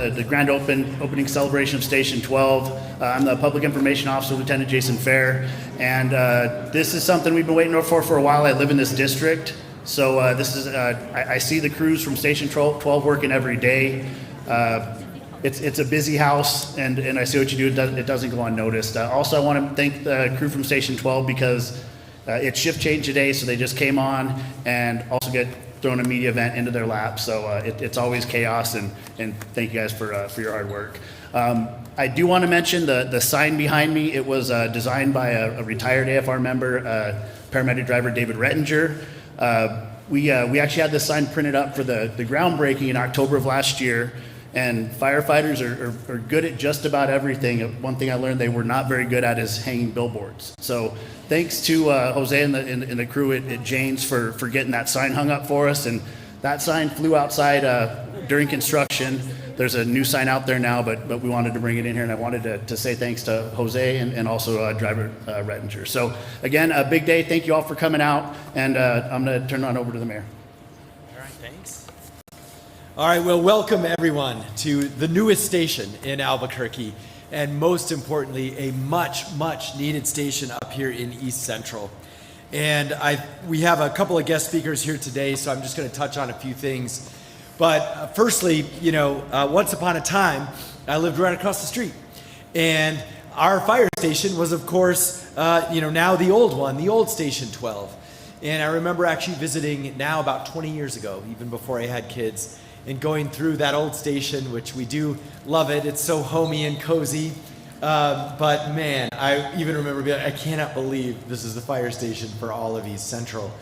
the grand opening celebration of Station 12. I'm the Public Information Officer, Lieutenant Jason Fair, and this is something we've been waiting for a while. I live in this district, so this is I see the crews from Station 12 working every day. It's a busy house, and I see what you do. It doesn't go unnoticed. Also, I want to thank the crew from Station 12 because it's shift change today, so they just came on and also get thrown a media event into their lap. So it's always chaos, and thank you guys for your hard work. I do want to mention the sign behind me. It was designed by a retired AFR member, paramedic driver David Rettinger. We actually had this sign printed up for the groundbreaking in October of last year. And firefighters are good at just about everything. One thing I learned they were not very good at is hanging billboards. So thanks to Jose and the crew at Jane's for getting that sign hung up for us. And that sign flew outside during construction. There's a new sign out there now, but we wanted to bring it in here, and I wanted to say thanks to Jose and also driver Rettinger. So again, a big day. Thank you all for coming out, and I'm going to turn it on over to the mayor. All right, thanks. All right, well, welcome everyone to the newest station in Albuquerque, and most importantly, a much needed station up here in East Central. And we have a couple of guest speakers here today, so I'm just going to touch on a few things. But firstly, once upon a time, I lived right across the street, and our fire station was, of course, now the old one, the old Station 12. And I remember actually visiting it now about 20 years ago, even before I had kids, and going through that old station, which we do love it. It's so homey and cozy. But man, I even remember being like, I cannot believe this is the fire station for all of East Central.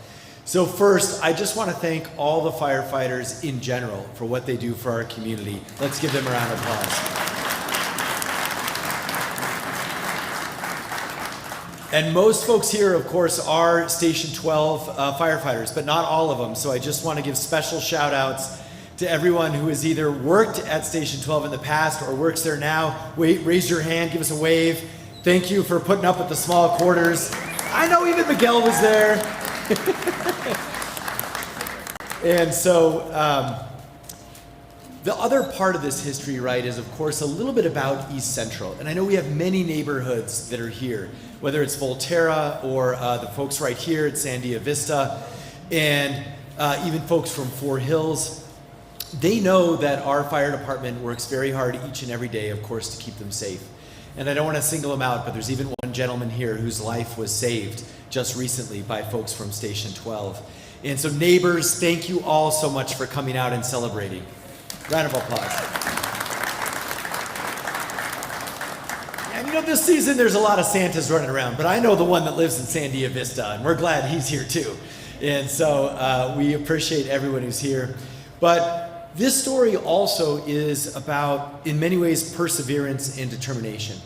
So first, I just want to thank all the firefighters in general for what they do for our community. Let's give them a round of applause. And most folks here, of course, are Station 12 firefighters, but not all of them. So I just want to give special shout outs to everyone who has either worked at Station 12 in the past or works there now. Raise your hand, give us a wave. Thank you for putting up with the small quarters. I know even Miguel was there. And so the other part of this history, right, is of course a little bit about East Central. And I know we have many neighborhoods that are here, whether it's Volterra or the folks right here at Sandia Vista, and even folks from Four Hills. They know that our fire department works very hard each and every day, of course, to keep them safe. And I don't want to single them out, but there's even one gentleman here whose life was saved just recently by folks from Station 12. And so neighbors, thank you all so much for coming out and celebrating. Round of applause. And this season there's a lot of Santas running around, but I know the one that lives in Sandia Vista, and we're glad he's here too. And so we appreciate everyone who's here. But this story also is about, in many ways, perseverance and determination.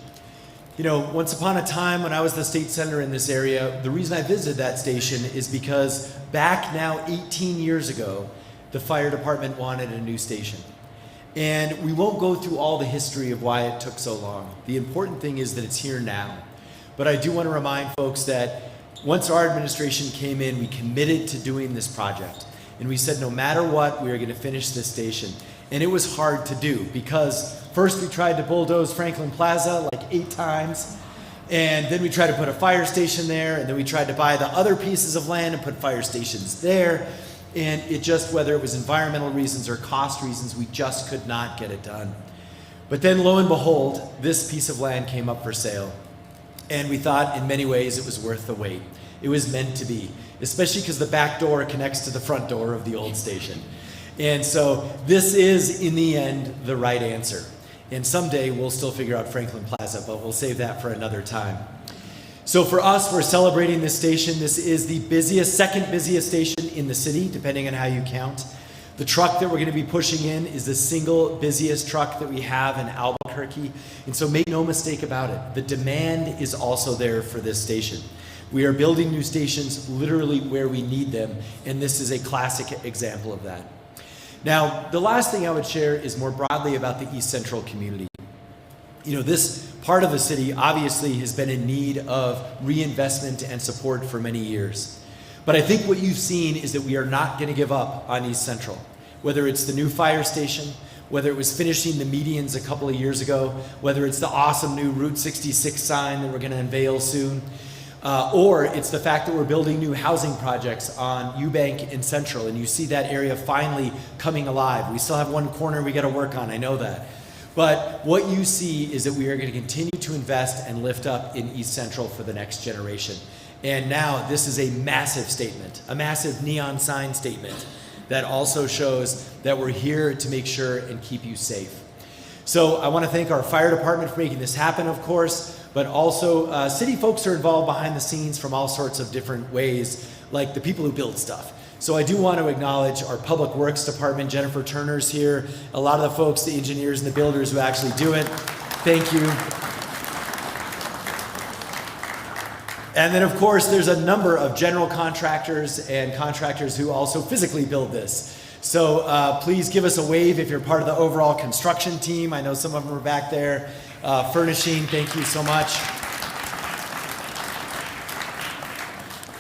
Once upon a time when I was the state senator in this area, the reason I visited that station is because back now 18 years ago, the fire department wanted a new station. And we won't go through all the history of why it took so long. The important thing is that it's here now. But I do want to remind folks that once our administration came in, we committed to doing this project. And we said no matter what, we are going to finish this station. And it was hard to do because first we tried to bulldoze Franklin Plaza like 8 times. And then we tried to put a fire station there. And then we tried to buy the other pieces of land and put fire stations there. And it just, whether it was environmental reasons or cost reasons, we just could not get it done. But then lo and behold, this piece of land came up for sale. And we thought in many ways it was worth the wait. It was meant to be, especially because the back door connects to the front door of the old station. And so this is, in the end, the right answer. And someday we'll still figure out Franklin Plaza, but we'll save that for another time. So for us, we're celebrating this station. This is the second busiest station in the city, depending on how you count. The truck that we're going to be pushing in is the single busiest truck that we have in Albuquerque. And so make no mistake about it, the demand is also there for this station. We are building new stations literally where we need them, and this is a classic example of that. Now, the last thing I would share is more broadly about the East Central community. This part of the city obviously has been in need of reinvestment and support for many years. But I think what you've seen is that we are not going to give up on East Central. Whether it's the new fire station, whether it was finishing the medians a couple of years ago, whether it's the awesome new Route 66 sign that we're going to unveil soon, or it's the fact that we're building new housing projects on Eubank and Central, and you see that area finally coming alive. We still have one corner we got to work on, I know that. But what you see is that we are going to continue to invest and lift up in East Central for the next generation. And now this is a massive statement, a massive neon sign statement that also shows that we're here to make sure and keep you safe. So I want to thank our fire department for making this happen, of course, but also city folks are involved behind the scenes from all sorts of different ways, like the people who build stuff. So I do want to acknowledge our public works department. Jennifer Turner's here, a lot of the folks, the engineers and the builders who actually do it. Thank you. And then, of course, there's a number of general contractors and contractors who also physically build this. So please give us a wave if you're part of the overall construction team. I know some of them are back there. Furnishing, thank you so much.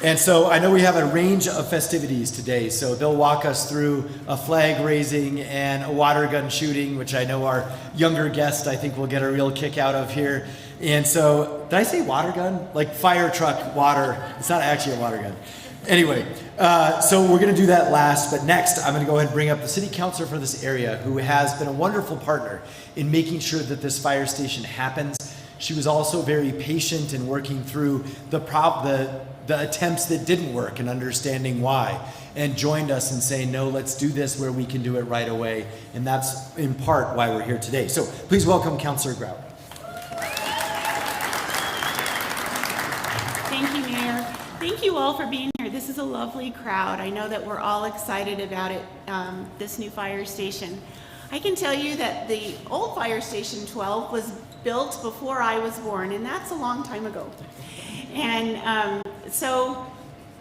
And so I know we have a range of festivities today. So they'll walk us through a flag raising and a water gun shooting, which I know our younger guest, I think, will get a real kick out of here. And so, did I say water gun? Like fire truck water. It's not actually a water gun. Anyway, so we're going to do that last, but next I'm going to go ahead and bring up the city councilor for this area, who has been a wonderful partner in making sure that this fire station happens. She was also very patient in working through the attempts that didn't work and understanding why, and joined us in saying, no, let's do this where we can do it right away. And that's in part why we're here today. So please welcome Councilor Grout. Thank you, Mayor. Thank you all for being here. This is a lovely crowd. I know that we're all excited about it, this new fire station. I can tell you that the old fire station 12 was built before I was born, and that's a long time ago. And so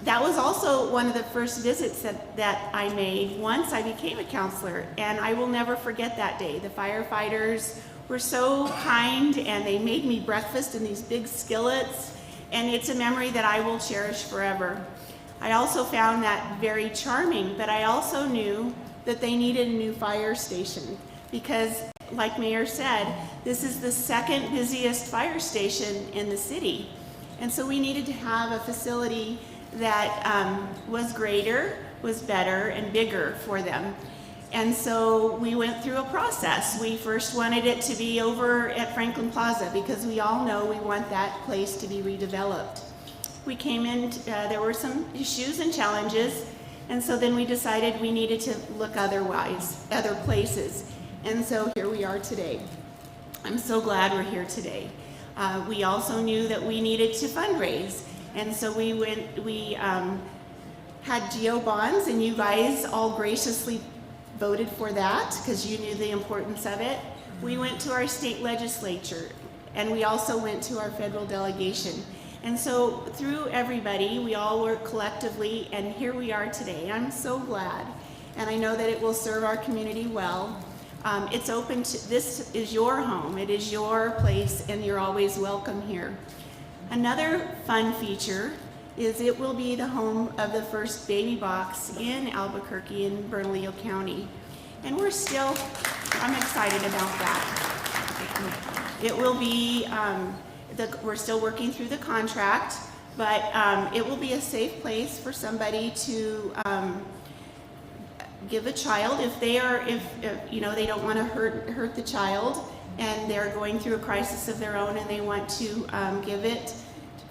that was also one of the first visits that I made once I became a counselor, and I will never forget that day. The firefighters were so kind, and they made me breakfast in these big skillets, and it's a memory that I will cherish forever. I also found that very charming, but I also knew that they needed a new fire station because, like Mayor said, this is the second busiest fire station in the city. And so we needed to have a facility that was greater, was better, and bigger for them. And so we went through a process. We first wanted it to be over at Franklin Plaza because we all know we want that place to be redeveloped. We came in, there were some issues and challenges, and so then we decided we needed to look other places. And so here we are today. I'm so glad we're here today. We also knew that we needed to fundraise, and so we had GO bonds, and you guys all graciously voted for that because you knew the importance of it. We went to our state legislature, and we also went to our federal delegation. And so through everybody, we all worked collectively, and here we are today. I'm so glad, and I know that it will serve our community well. It's open to, this is your home, it is your place, and you're always welcome here. Another fun feature is it will be the home of the first baby box in Albuquerque in Bernalillo County. And I'm excited about that. It will be, we're still working through the contract, but it will be a safe place for somebody to give a child if they don't want to hurt the child and they're going through a crisis of their own and they want to give it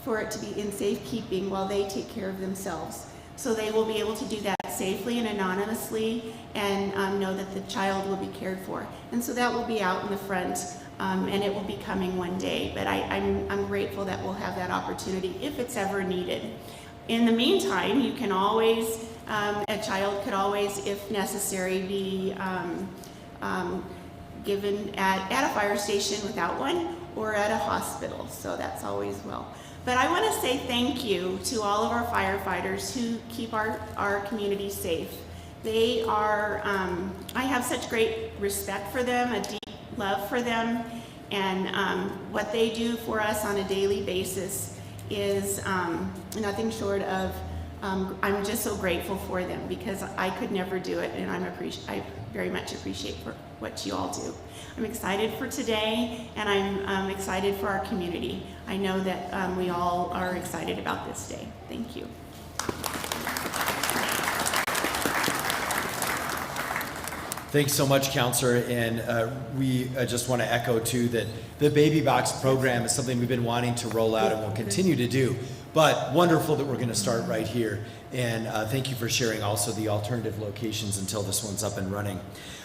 for it to be in safekeeping while they take care of themselves. So they will be able to do that safely and anonymously and know that the child will be cared for. And so that will be out in the front and it will be coming one day. But I'm grateful that we'll have that opportunity if it's ever needed. In the meantime, you can always, a child could always, if necessary, be given at a fire station without one or at a hospital. So that's always well. But I want to say thank you to all of our firefighters who keep our community safe. They are, I have such great respect for them, a deep love for them, and what they do for us on a daily basis is nothing short of I'm just so grateful for them because I could never do it, and I very much appreciate for what you all do. I'm excited for today, and I'm excited for our community. I know that we all are excited about this day. Thank you. Thanks so much, Counselor, and we just want to echo too that the Baby Box program is something we've been wanting to roll out and will continue to do, but wonderful that we're going to start right here, and thank you for sharing also the alternative locations until this one's up and running.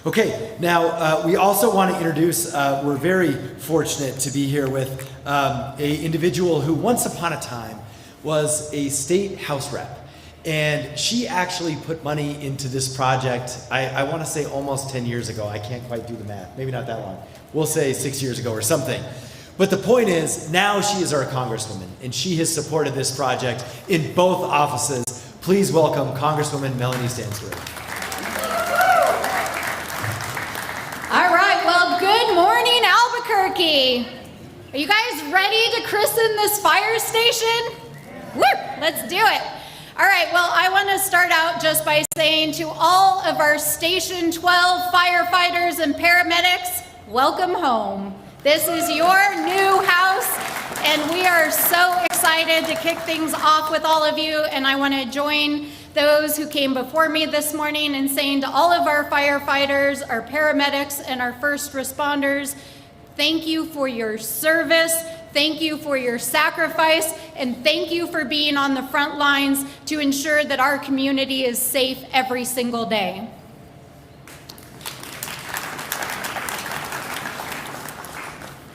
Okay, now we also want to introduce, we're very fortunate to be here with an individual who once upon a time was a state House rep. And she actually put money into this project, I want to say almost 10 years ago. I can't quite do the math. Maybe not that long. We'll say 6 years ago or something. But the point is, now she is our Congresswoman, and she has supported this project in both offices. Please welcome Congresswoman Melanie Stansbury. All right, well, good morning, Albuquerque. Are you guys ready to christen this fire station? Woo, let's do it. All right, well, I want to start out just by saying to all of our Station 12 firefighters and paramedics, welcome home. This is your new house, and we are so excited to kick things off with all of you, and I want to join those who came before me this morning in saying to all of our firefighters, our paramedics, and our first responders, thank you for your service. Thank you for your sacrifice, and thank you for being on the front lines to ensure that our community is safe every single day.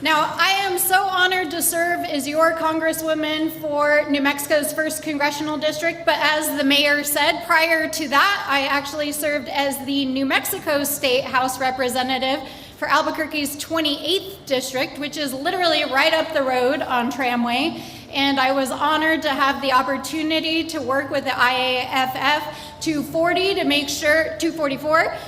Now, I am so honored to serve as your Congresswoman for New Mexico's 1st Congressional District, but as the mayor said, prior to that, I actually served as the New Mexico State House Representative for Albuquerque's 28th District, which is literally right up the road on Tramway. And I was honored to have the opportunity to work with the IAFF 244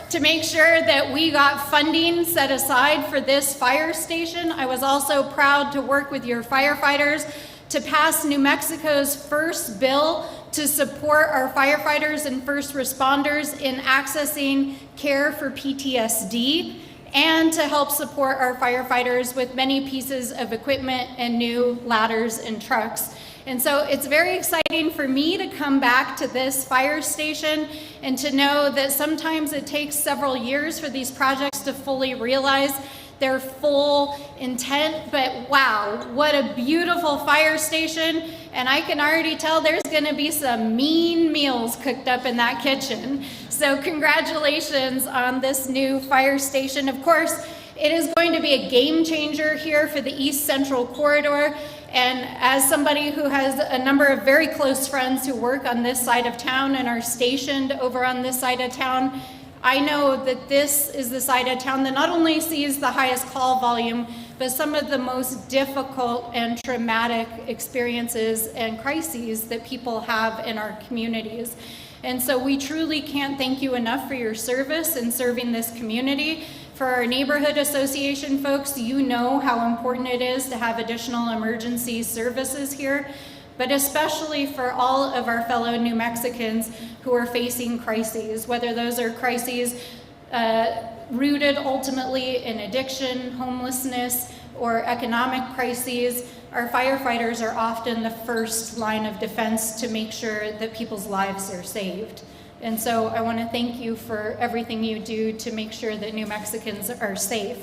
to make sure that we got funding set aside for this fire station. I was also proud to work with your firefighters to pass New Mexico's first bill to support our firefighters and first responders in accessing care for PTSD, and to help support our firefighters with many pieces of equipment and new ladders and trucks. And so it's very exciting for me to come back to this fire station and to know that sometimes it takes several years for these projects to fully realize their full intent, but wow, what a beautiful fire station. And I can already tell there's gonna be some mean meals cooked up in that kitchen. So congratulations on this new fire station. Of course, it is going to be a game changer here for the East Central Corridor. And as somebody who has a number of very close friends who work on this side of town and are stationed over on this side of town, I know that this is the side of town that not only sees the highest call volume, but some of the most difficult and traumatic experiences and crises that people have in our communities. And so we truly can't thank you enough for your service in serving this community. For our neighborhood association folks, you know how important it is to have additional emergency services here, but especially for all of our fellow New Mexicans who are facing crises, whether those are crises rooted ultimately in addiction, homelessness, or economic crises. Our firefighters are often the first line of defense to make sure that people's lives are saved. And so I want to thank you for everything you do to make sure that New Mexicans are safe.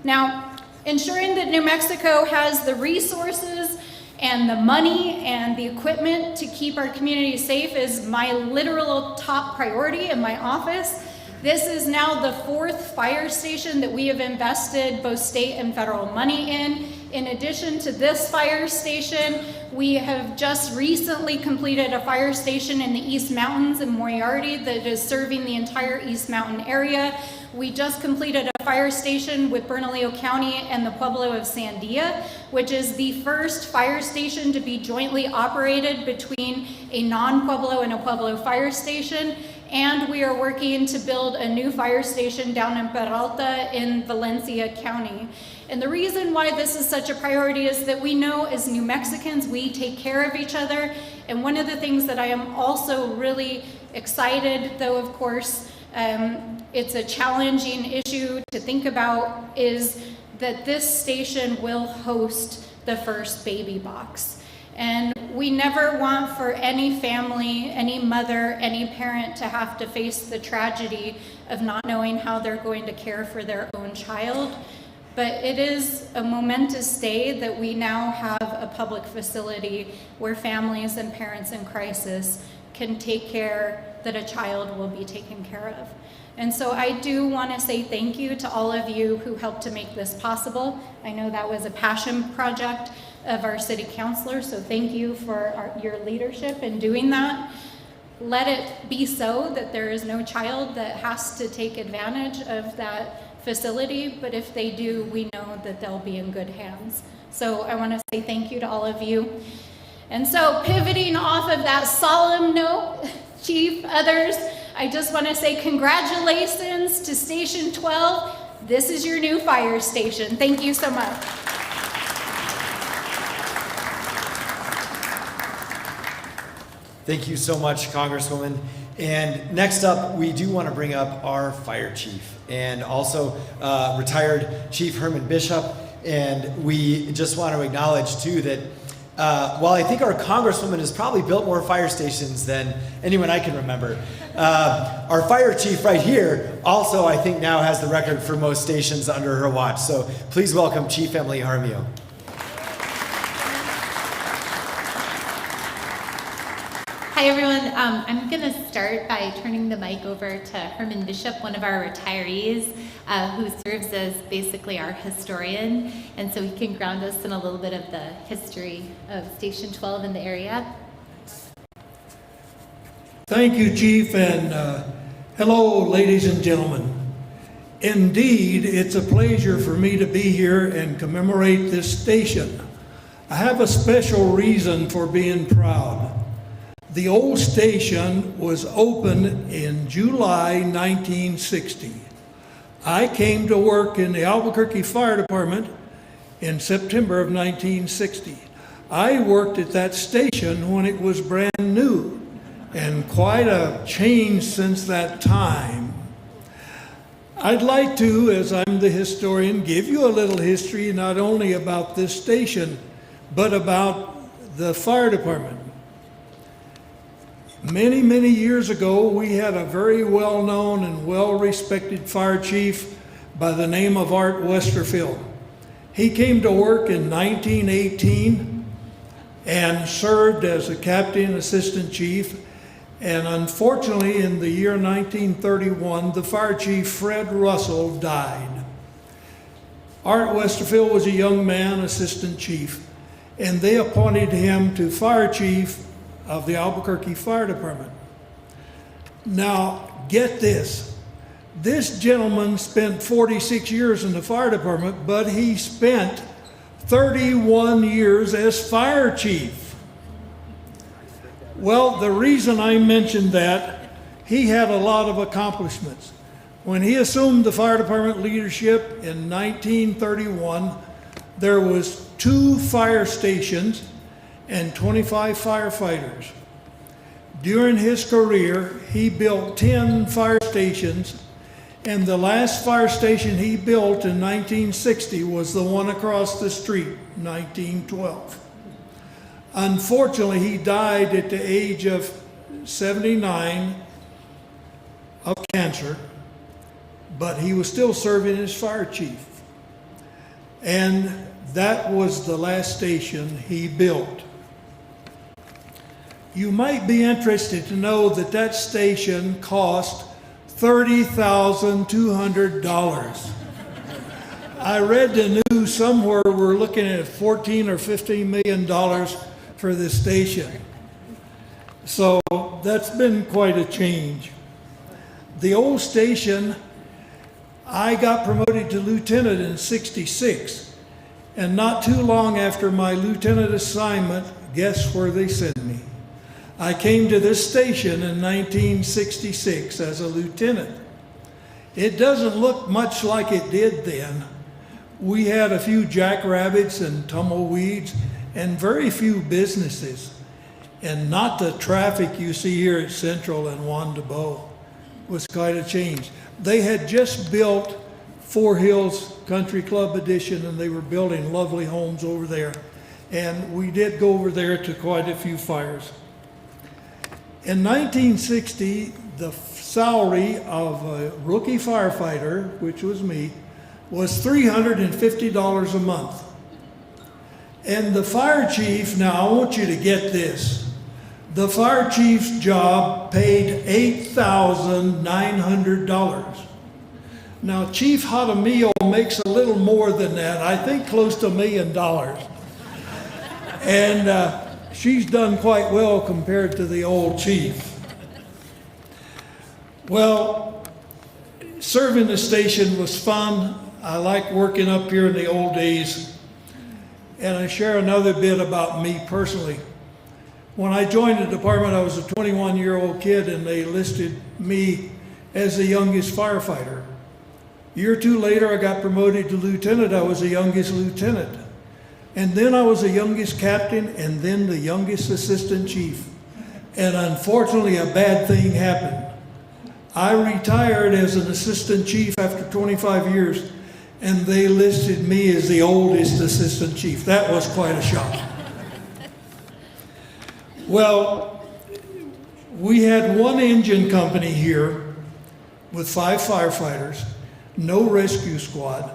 Now, ensuring that New Mexico has the resources and the money and the equipment to keep our community safe is my literal top priority in my office. This is now the 4th fire station that we have invested both state and federal money in. In addition to this fire station, we have just recently completed a fire station in the East Mountains in Moriarty that is serving the entire East Mountain area. We just completed a fire station with Bernalillo County and the Pueblo of Sandia, which is the first fire station to be jointly operated between a non-Pueblo and a Pueblo fire station. And we are working to build a new fire station down in Peralta in Valencia County. And the reason why this is such a priority is that we know as New Mexicans, we take care of each other. And one of the things that I am also really excited, though of course it's a challenging issue to think about, is that this station will host the first baby box. And we never want for any family, any mother, any parent to have to face the tragedy of not knowing how they're going to care for their own child. But it is a momentous day that we now have a public facility where families and parents in crisis can take care that a child will be taken care of. And so I do want to say thank you to all of you who helped to make this possible. I know that was a passion project of our city councilor, so thank you for your leadership in doing that. Let it be so that there is no child that has to take advantage of that facility, but if they do, we know that they'll be in good hands. So I want to say thank you to all of you. And so pivoting off of that solemn note, Chief, others, I just want to say congratulations to Station 12. This is your new fire station. Thank you so much. Thank you so much, Congresswoman. And next up, we do want to bring up our fire chief and also retired Chief Herman Bishop. And we just want to acknowledge too that while I think our Congresswoman has probably built more fire stations than anyone I can remember, our fire chief right here also I think now has the record for most stations under her watch. So please welcome Chief Emily Jaramillo. Hi everyone, I'm going to start by turning the mic over to Herman Bishop, one of our retirees, who serves as basically our historian, and so he can ground us in a little bit of the history of Station 12 in the area. Thank you, Chief, and hello, ladies and gentlemen. Indeed, it's a pleasure for me to be here and commemorate this station. I have a special reason for being proud. The old station was opened in July 1960. I came to work in the Albuquerque Fire Department in September of 1960. I worked at that station when it was brand new, and quite a change since that time. I'd like to, as I'm the historian, give you a little history not only about this station, but about the fire department. Many, many years ago, we had a very well-known and well-respected fire chief by the name of Art Westerfield. He came to work in 1918 and served as a captain assistant chief. And unfortunately, in the year 1931, the fire chief, Fred Russell, died. Art Westerfield was a young man, assistant chief, and they appointed him to fire chief of the Albuquerque Fire Department. Now, get this. This gentleman spent 46 years in the fire department, but he spent 31 years as fire chief. Well, the reason I mentioned that, he had a lot of accomplishments. When he assumed the fire department leadership in 1931, there was 2 fire stations and 25 firefighters. During his career, he built 10 fire stations, and the last fire station he built in 1960 was the one across the street, 1912. Unfortunately, he died at the age of 79 of cancer, but he was still serving as fire chief. And that was the last station he built. You might be interested to know that that station cost $30,200. I read the news somewhere we're looking at $14 or $15 million for this station. So that's been quite a change. The old station, I got promoted to lieutenant in '66, and not too long after my lieutenant assignment, guess where they sent me? I came to this station in 1966 as a lieutenant. It doesn't look much like it did then, we had a few jackrabbits and tumbleweeds and very few businesses. And not the traffic you see here at Central and Juan Tabo was quite a change. They had just built Four Hills Country Club Edition, and they were building lovely homes over there. And we did go over there to quite a few fires. In 1960, the salary of a rookie firefighter, which was me, was $350 a month. And the fire chief, now I want you to get this, the fire chief's job paid $8,900. Now, Chief Jaramillo makes a little more than that, I think close to $1 million. And she's done quite well compared to the old chief. Well, serving the station was fun. I like working up here in the old days. And I share another bit about me personally. When I joined the department, I was a 21-year-old kid, and they listed me as the youngest firefighter. A year or two later, I got promoted to lieutenant. I was the youngest lieutenant. And then I was the youngest captain, and then the youngest assistant chief. And unfortunately, a bad thing happened. I retired as an assistant chief after 25 years, and they listed me as the oldest assistant chief. That was quite a shock. Well, we had one engine company here with 5 firefighters, no rescue squad,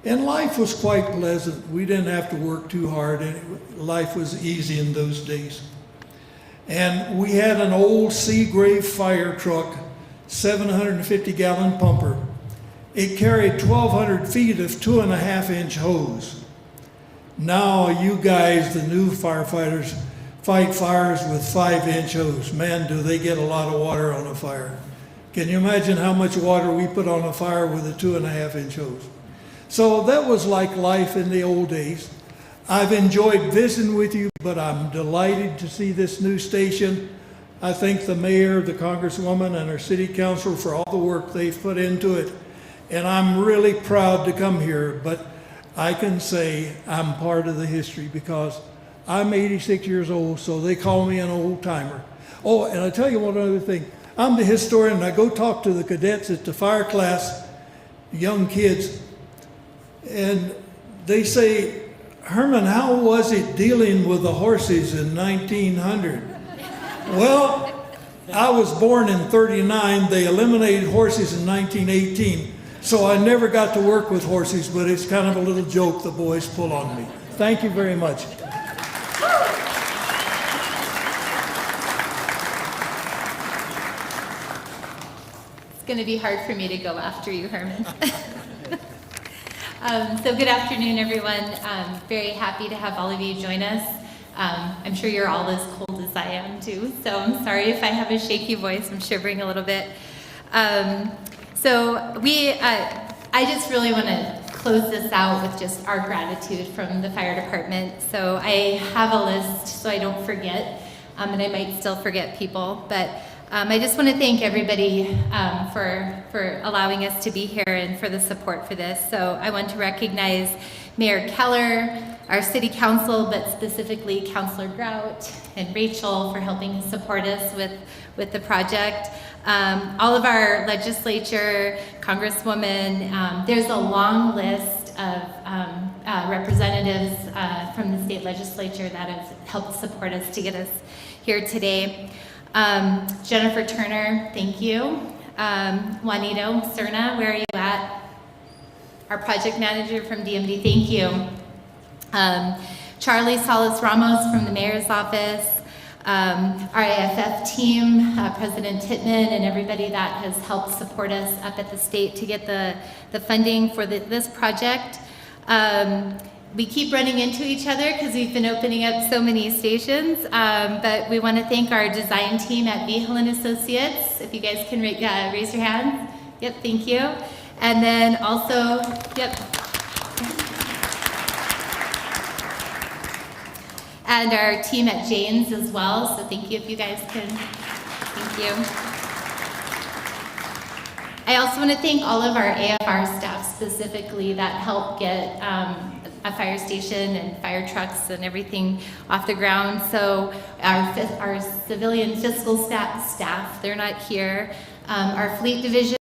and life was quite pleasant. We didn't have to work too hard, and life was easy in those days. And we had an old Seagrave fire truck, 750-gallon pumper. It carried 1,200 feet of 2.5-inch hose. Now you guys, the new firefighters, fight fires with 5-inch hose. Man, do they get a lot of water on a fire. Can you imagine how much water we put on a fire with a 2.5-inch hose? So that was like life in the old days. I've enjoyed visiting with you, but I'm delighted to see this new station. I thank the mayor, the congresswoman, and our city council for all the work they've put into it. And I'm really proud to come here, but I can say I'm part of the history because I'm 86 years old, so they call me an old timer. Oh, and I'll tell you one other thing. I'm the historian, and I go talk to the cadets at the fire class, young kids, and they say, Herman, how was it dealing with the horses in 1900? Well, I was born in 39. They eliminated horses in 1918. So I never got to work with horses, but it's kind of a little joke the boys pull on me. Thank you very much. It's going to be hard for me to go after you, Herman. So good afternoon, everyone. Very happy to have all of you join us. I'm sure you're all as cold as I am too, so I'm sorry if I have a shaky voice. I'm shivering a little bit. I just really want to close this out with just our gratitude from the fire department. So I have a list so I don't forget, and I might still forget people, but I just want to thank everybody for allowing us to be here and for the support for this. So I want to recognize Mayor Keller, our city council, but specifically Councilor Grout and Rachel for helping support us with the project. All of our legislature, Congresswoman, there's a long list of representatives from the state legislature that have helped support us to get us here today. Jennifer Turner, thank you. Juanito Cerna, where are you at? Our project manager from DMD, thank you. Charlie Salas Ramos from the mayor's office, our AFF team, President Tittman, and everybody that has helped support us up at the state to get the funding for this project. We keep running into each other because we've been opening up so many stations, but we want to thank our design team at Vigil & Associates. If you guys can raise your hands. Yep, thank you. And then also, yep. And our team at Jane's as well, so thank you if you guys can, thank you. I also want to thank all of our AFR staff specifically that helped get a fire station and fire trucks and everything off the ground. So our civilian fiscal staff, they're not here. Our fleet division,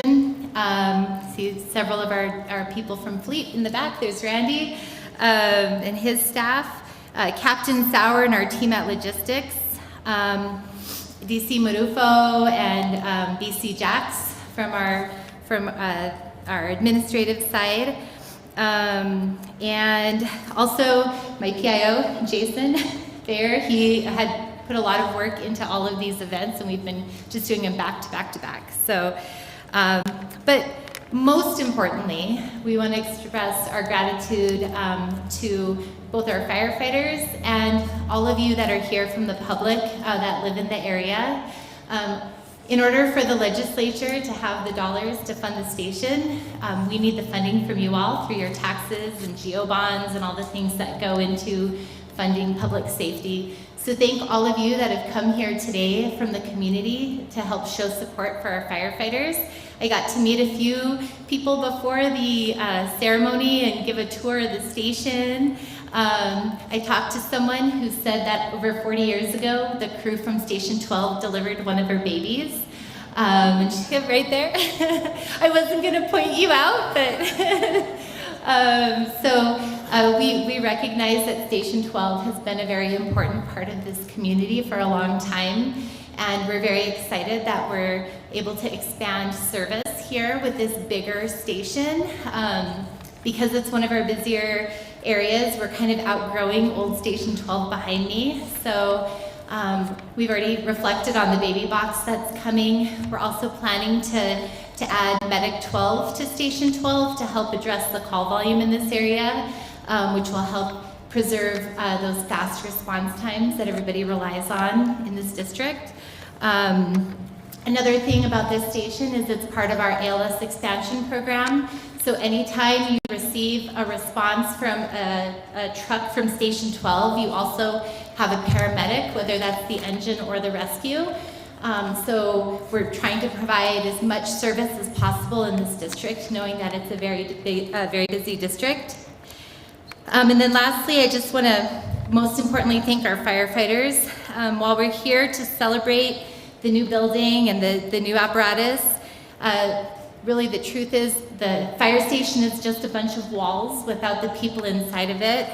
see several of our people from fleet in the back. There's Randy and his staff. Captain Sauer and our team at logistics. DC Marufo and BC Jax from our administrative side. And also my PIO, Jason Fair, he had put a lot of work into all of these events, and we've been just doing them back to back to back. So, but most importantly, we want to express our gratitude to both our firefighters and all of you that are here from the public that live in the area. In order for the legislature to have the dollars to fund the station, we need the funding from you all through your taxes and GO bonds and all the things that go into funding public safety. So thank all of you that have come here today from the community to help show support for our firefighters. I got to meet a few people before the ceremony and give a tour of the station. I talked to someone who said that over 40 years ago, the crew from Station 12 delivered one of her babies. And she's right there. I wasn't going to point you out, but we recognize that Station 12 has been a very important part of this community for a long time. And we're very excited that we're able to expand service here with this bigger station. Because it's one of our busier areas, we're kind of outgrowing old Station 12 behind me. So we've already reflected on the baby box that's coming. We're also planning to add Medic 12 to Station 12 to help address the call volume in this area, which will help preserve those fast response times that everybody relies on in this district. Another thing about this station is it's part of our ALS expansion program. So anytime you receive a response from a truck from Station 12, you also have a paramedic, whether that's the engine or the rescue. So we're trying to provide as much service as possible in this district, knowing that it's a very busy district. And then lastly, I just want to most importantly thank our firefighters. While we're here to celebrate the new building and the new apparatus, really the truth is the fire station is just a bunch of walls without the people inside of it.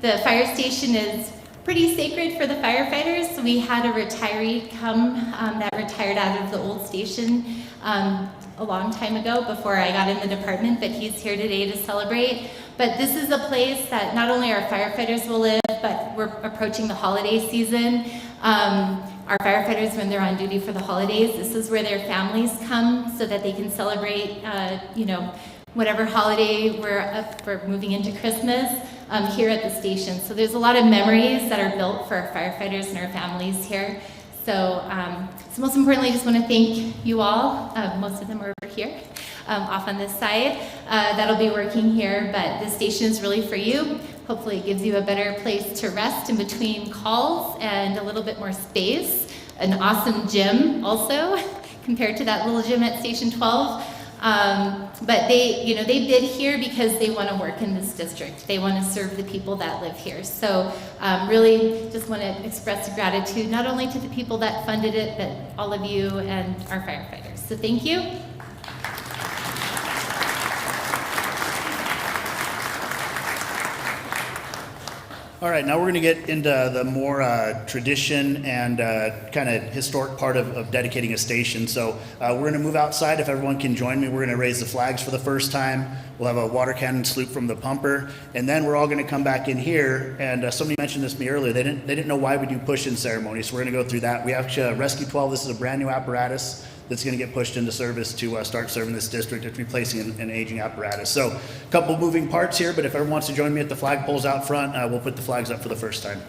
The fire station is pretty sacred for the firefighters. So we had a retiree come that retired out of the old station a long time ago before I got in the department, but he's here today to celebrate. But this is a place that not only our firefighters will live, but we're approaching the holiday season. Our firefighters, when they're on duty for the holidays, this is where their families come so that they can celebrate, whatever holiday we're moving into Christmas here at the station. So there's a lot of memories that are built for our firefighters and our families here. So most importantly, I just want to thank you all. Most of them are over here, off on this side, that'll be working here, but this station is really for you. Hopefully it gives you a better place to rest in between calls and a little bit more space. An awesome gym also, compared to that little gym at Station 12. But they bid here because they want to work in this district. They want to serve the people that live here. So really just want to express gratitude, not only to the people that funded it, but all of you and our firefighters. So thank you. All right, now we're going to get into the more tradition and kind of historic part of dedicating a station. So we're going to move outside. If everyone can join me, we're going to raise the flags for the first time. We'll have a water cannon salute from the pumper, and then we're all going to come back in here. And somebody mentioned this to me earlier. They didn't know why we do push-in ceremonies, so we're going to go through that. We have Rescue 12. This is a brand new apparatus that's going to get pushed into service to start serving this district. It's replacing an aging apparatus. So a couple moving parts here, but if everyone wants to join me at the flagpoles out front, we'll put the flags up for the first time.